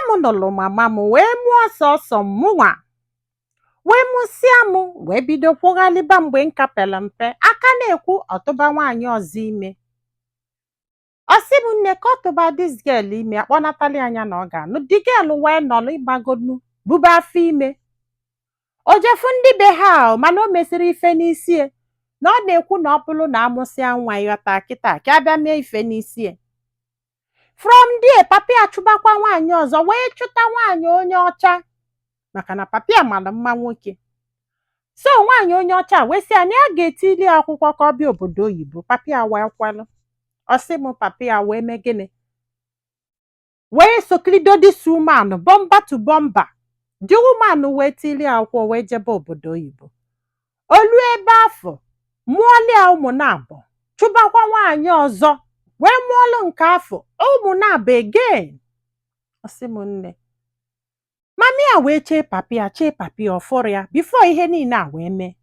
m nụrụ mama m wee mụọ sọsọ mụnwa wee mụsịa m wee bido kwụghalịba mgbe m kapere mpe aka na-ekwu ọtụba nwaanyị ọzọ ime. Ọ sị m nne ka ọtụba dis girl ime akpọnatali anya na ọ ga-anụ di girl wee nọrọ ịgbagonu bube afọ ime. O jefu ndị be ha mana o mesịrị ife n'isi na ọ na-ekwu na ọ bụrụ na amụsịa nwa ịghọta kịta ka abịa mee ife n'isi from there papi achụbakwa nwaanyị ọzọ wee chụta nwaanyị onye ọcha maka na papi mara mma nwoke. So nwaanyị onye ọcha wee sị na ya ga-etili akwụkwọ ka ọ bịa obodo oyibo. Papi wee kwelụ. Ọ sị m papi wee mee gịnị wee sokilido dis woman bọmba to bọmba. Di woman wee tili akwụkwọ wee jebe obodo oyibo. Olu ebe afọ mụọlia ụmụ na-abụ chụbakwa nwaanyị ọzọ wee mụọlụ nke afọ ụmụ na-abụ again. Ọ sị m nne mami wee chee papi ọfụrụ ya bifo ihe niile a wee mee.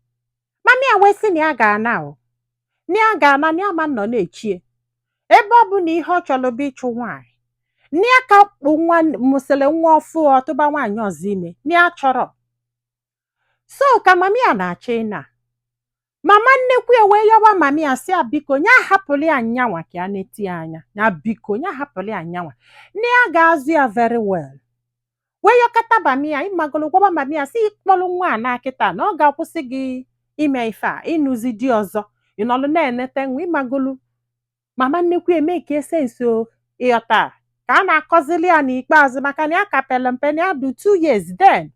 Mami wee sị na ya ga-ana na ya ga-ana na ya ma nọ na-echie ebe ọ bụ na ihe ọ chọrọ bụ ịchụ nwaanyị na ya ka kpụ nwa mụsịrị nwa ọfụ ọtụba nwaanyị ọzọ ime na ya chọrọ. So ka mami na-achọ ịna mama nnekwu wee yọba mami sị ya biko nya hapụrụ ya nyanwa ka ya na-eti anya na biko nya hapụrụ ya nyanwa na ya ga-azụ ya very well. Wee yọkata mami ịmagolo gwaba mami sị ịkpọrọ nwa a na kịta na ọ ga-akwụsị gị ime ife a ịnụzi di ọzọ ịnọlụ na-enete nwa ịmagolo. Mama nnekwu eme ka esenso ịghọta ka a na-akọzili ya n'ikpeazụ maka na ya kapele mpe na ya dị 2 years then.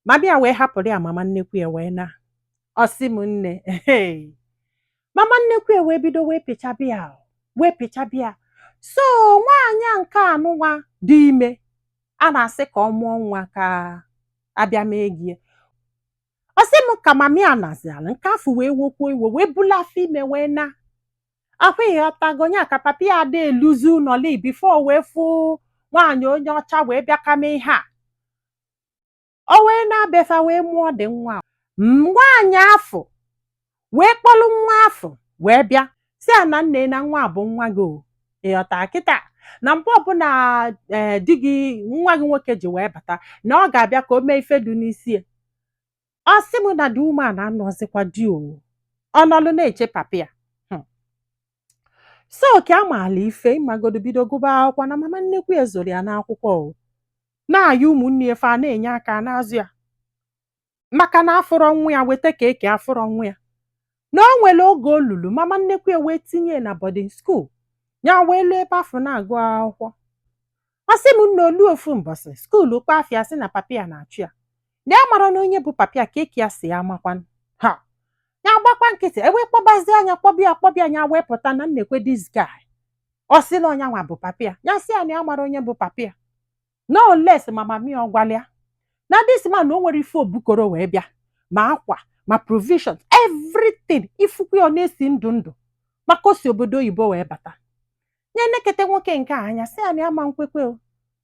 Mami wee hapụrụ ya mama nnekwu wee na. Ọ sị m nne mama nnekwu wee bido wee pịchabịa so nwaanyị nke anụnwa dị ime a na-asị ka ọ mụọ nwa ka abịa mee gị. Ọ sị m ka mami naziala nke afọ wee wokwuo iwe wee bulu afọ ime wee na. Ahụ ịghọtago nya ka papi ada eluzi ụnọli bifo wee fụ nwaanyị onye ọcha wee bịa kame ihe a. O wee na-abefa wee mụọ dị nwa nwaanyị afọ wee kpọlụ nwa afọ wee bịa si a na nne na nwa bụ nwa gị ịghọta kịta na mgbe ọbụla di gị nwa gị nwoke ji wee bata na ọ ga-abịa ka o mee ife dị n'isi. Ọ sị m na di ume a na-anọzikwa di ọnọlụ na-eche papi ya. So ka a maala ife ịmagodo bido gụba akwụkwọ na mama nnekwu ezoro ya n'akwụkwọ na-ayị ụmụnne efe a na-enye aka n'azụ ya maka na afụrọ nwa ya weta ka eke afụrọ nwa ya na o nwere oge olulu mama nnekwu wee tinye na boarding school ya wee lụọ ebe afọ na-agụ akwụkwọ. Ọ sị m nna olu ofu mbọsị skuulu kpa afịa sị na papi ya na-achụ ya na ya mara na onye bụ papi ya ka eke ya si ya amakwanụ ha ya gbakwa nkịtị ewee kpọbazie anya kpọbịa anya wee pụta na nnekwe dis guy. Ọ sị na onye nwa bụ papi ya ya sị ya na ya mara onye bụ papi ya no less mama mi ọgwalịa na dis man na o nwere ife obukoro wee bịa ma akwa ma provisions everything ifukwu ya na-esi ndụ maka o si obodo oyibo wee bata. Nye nekete nwoke nke anya sị ya na ya ma nkwekwe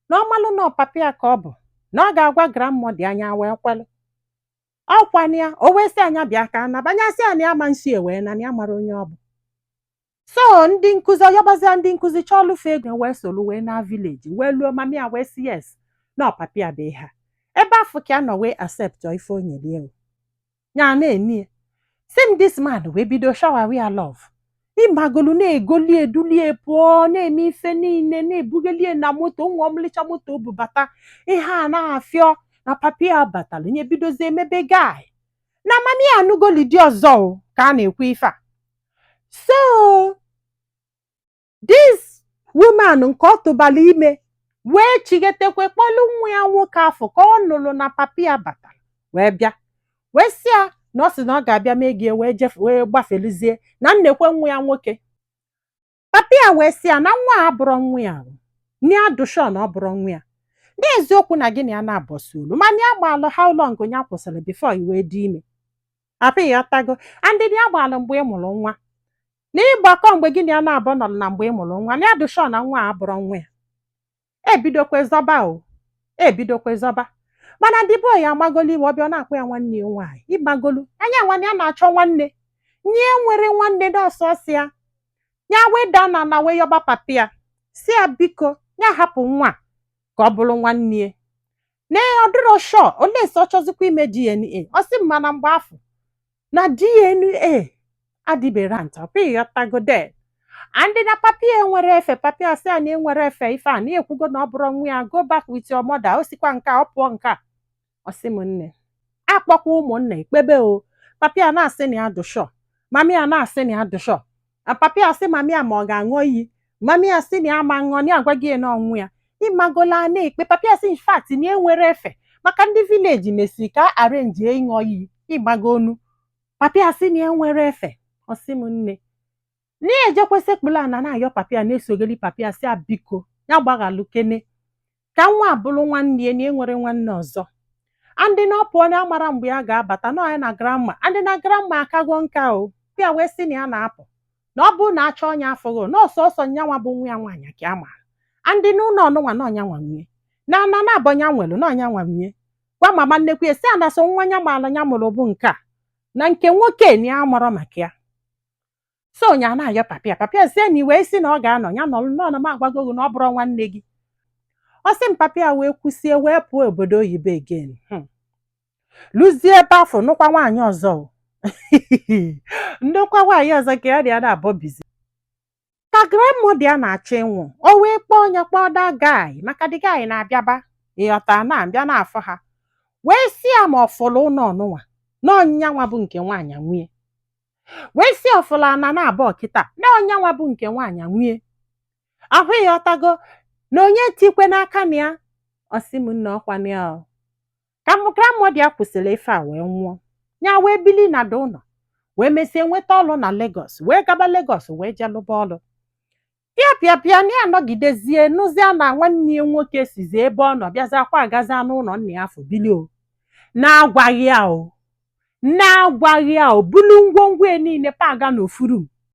na ọ malụ na papi ya ka ọ bụ na ọ ga-agwa grandmother anya wee kwelụ. Ọkwana ya o wee sị anya bịa ka anabanya sị ya na ya ma nsi wee na ya mara onye ọ bụ. So ndị nkụzi ọyọbazia ndị nkụzi chọlụfe ego wee solu wee na village wee luo mami wee sị yes na papi ya be ha ebe afọ ka nọ wee accept ife o nyere ya na-eni sị m this man wee bido shower ya love ịmagolu na-egolie edulie pụọ na-eme ife niile na-ebugelie na moto nwa ọmụlịcha moto bubata ihe a na-afịọ na papi ya batara nye bidozie emebe guy na mami ya anụgoli dị ọzọ ka a na-ekwu ife a. So this woman nke ọ tụbara ime wee chigetekwe kpọlụ nwa ya nwoke afọ ka ọ nụrụ na papi ya batara wee bịa wee sị ya na ọ sị na ọ ga-abịa mee gị wee gbafelizie na nnekwe nwa ya nwoke. Papi ya wee sị ya na nwa a bụrụ nwa ya na adụshọ na ọ bụrụ nwa ya n'eziokwu na gị na ya na-abọsi olu mana ya gbalụ how long ya kwụsịrị before i wee dị ime. Papi ya tago andị ya gbalụ mgbe ị mụrụ nwa n'ịgbakọ mgbe gị na ya na-abụ nọ na mgbe ị mụrụ nwa na adụshọ na nwa a bụrụ nwa ya ebidokwe zọba mana ndị boy ya amagolu iwe ọbịa na-akpọ ya nwanne ya nwaanyị ịgbagolu anya nwanne ya na-achọ nwanne nye nwere nwanne n'ọsọsị ya wee daa na wee yọba papi ya si ya biko ya hapụ nwa ka ọ bụrụ nwanne ya. Na ọ dịrọ sure olesi ọ chọzikwa ime DNA. Ọ sị m mana mgbe afọ na DNA adịbere nta ọ pụghị ịghọtago den. Andị na papi ya enwere efe, papi ya sị ya na enwere efe ife a na ekwugo na ọ bụrụ nwa ya, go back with your mother, o sikwa nke a ọ pụọ nke a. Ọ sị m nne akpọkwa ụmụnna ikpebe o. Papi ya na-asị na ya dị sure, mami ya na-asị na ya dị sure. Papi ya sị mami ya ma ọ ga-aṅụ iyi, mami ya sị na ya ma ṅụọ, na ya agwaghị ya na ọnwụ ya. Ịmagola na-ekpe. Papi ya sị in fact na enwere efe maka ndị vileji mesiri ka arenji ịṅụ iyi ịgbagonu. Papi ya sị na enwere efe. Ọ sị m nne na-ejekwesị ekpula ana na-ayọ papi ya na-esogeli papi ya sị biko ya gbaghalụ kene ka nwa abụrụ nwanne ya na enwere nwanne ọzọ. Andị na ọ pụọ na amara mgbe ya ga-abata na ya na grandma, andị na grandma akago nka o. Pịa wee sị na ya na-apụ na ọ bụrụ na achọ ọnya afọghị na ọsọsọ nyanwa bụ nwa ya nwaanyị ka a mara. Andị n'ụlọ ọnụnwa na ọnyanwa nwunye na ana na-abọ nya nwelu na ọnyanwa nwunye. Gwa mama nnekwu ya sị anaso nwa nya mara nya mụrụ bụ nke a na nke nwoke na ya mụrụ maka ya. So nya na-ayọ papi ya. Papi ya sị na iwe sị na ọ ga-anọ ya nọrọ n'ọnọ m agwago na ọ bụrụ nwanne gị. Ọ sị m papi ya wee kwụsie wee pụọ obodo oyibo again. Lụzie ebe afọ nụkwa nwaanyị ọzọ. Ndokwa nwaanyị ọzọ ka ya dị ya na-abọ bizi. Ka grandmother ya na-achọ ịnwụ, o wee kpọọ onye kpọọ da guy maka dị guy na-abịaba ịghọta na-abịa n'afọ ha. Wee sị ya ma ọfụlụ ụlọ ọnụnwa na ọnyanwa bụ nke nwaanyị nwunye. Wee sị ọfụlụ ana na-abọ kịta na ọnyanwa bụ nke nwaanyị nwunye. Ahụ ịghọtago na onye tikwe n'aka na ya. Ọ sị m nne ọkwa na ya. Ka grandmother ya kwụsịrị ife a wee nwụọ, ya wee bili na do ụlọ wee mesie nweta ọrụ na Lagos, wee gaba Lagos wee jee lụba ọrụ. Pịa na ya anọgidezie nụzie na nwanne ya nwoke sizi ebe ọ nọ bịazakwa agazi n'ụlọ nna ya afọ bili o. Na-agwaghị ya o, na-agwaghị ya o, bulu ngwongwo niile paga n'ofuru